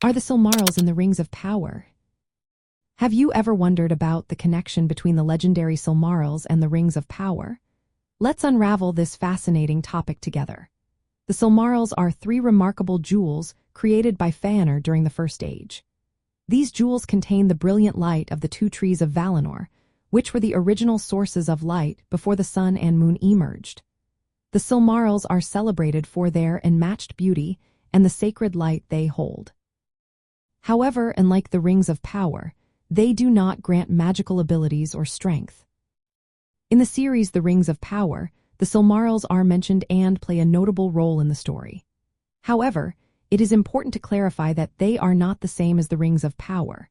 Are the Silmarils in the Rings of Power? Have you ever wondered about the connection between the legendary Silmarils and the Rings of Power? Let's unravel this fascinating topic together. The Silmarils are three remarkable jewels created by Fëanor during the First Age. These jewels contain the brilliant light of the Two Trees of Valinor, which were the original sources of light before the sun and moon emerged. The Silmarils are celebrated for their unmatched beauty and the sacred light they hold. However, unlike the Rings of Power, they do not grant magical abilities or strength. In the series The Rings of Power, the Silmarils are mentioned and play a notable role in the story. However, it is important to clarify that they are not the same as the Rings of Power.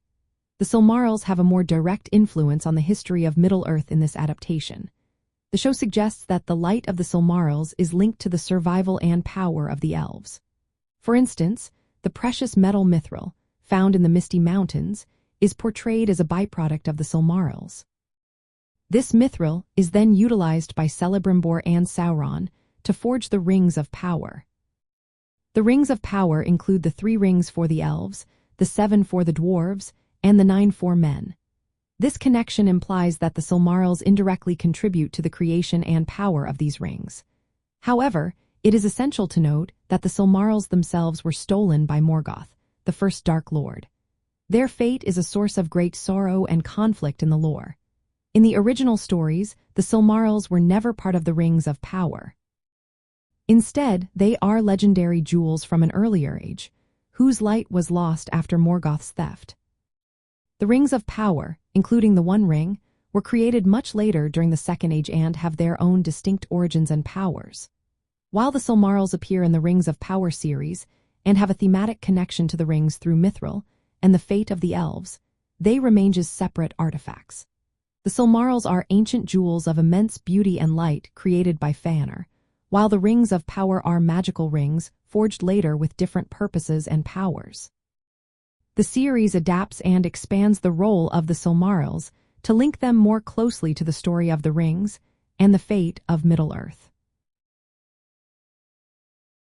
The Silmarils have a more direct influence on the history of Middle-earth in this adaptation. The show suggests that the light of the Silmarils is linked to the survival and power of the Elves. For instance, the precious metal Mithril, found in the Misty Mountains, is portrayed as a byproduct of the Silmarils. This Mithril is then utilized by Celebrimbor and Sauron to forge the Rings of Power. The Rings of Power include the 3 rings for the Elves, the 7 for the Dwarves, and the 9 for men. This connection implies that the Silmarils indirectly contribute to the creation and power of these rings. However, it is essential to note that the Silmarils themselves were stolen by Morgoth, the first Dark Lord. Their fate is a source of great sorrow and conflict in the lore. In the original stories, the Silmarils were never part of the Rings of Power. Instead, they are legendary jewels from an earlier age, whose light was lost after Morgoth's theft. The Rings of Power, including the One Ring, were created much later during the Second Age and have their own distinct origins and powers. While the Silmarils appear in the Rings of Power series and have a thematic connection to the rings through Mithril and the fate of the Elves, they remain as separate artifacts. The Silmarils are ancient jewels of immense beauty and light created by Fëanor, while the Rings of Power are magical rings forged later with different purposes and powers. The series adapts and expands the role of the Silmarils to link them more closely to the story of the rings and the fate of Middle-earth.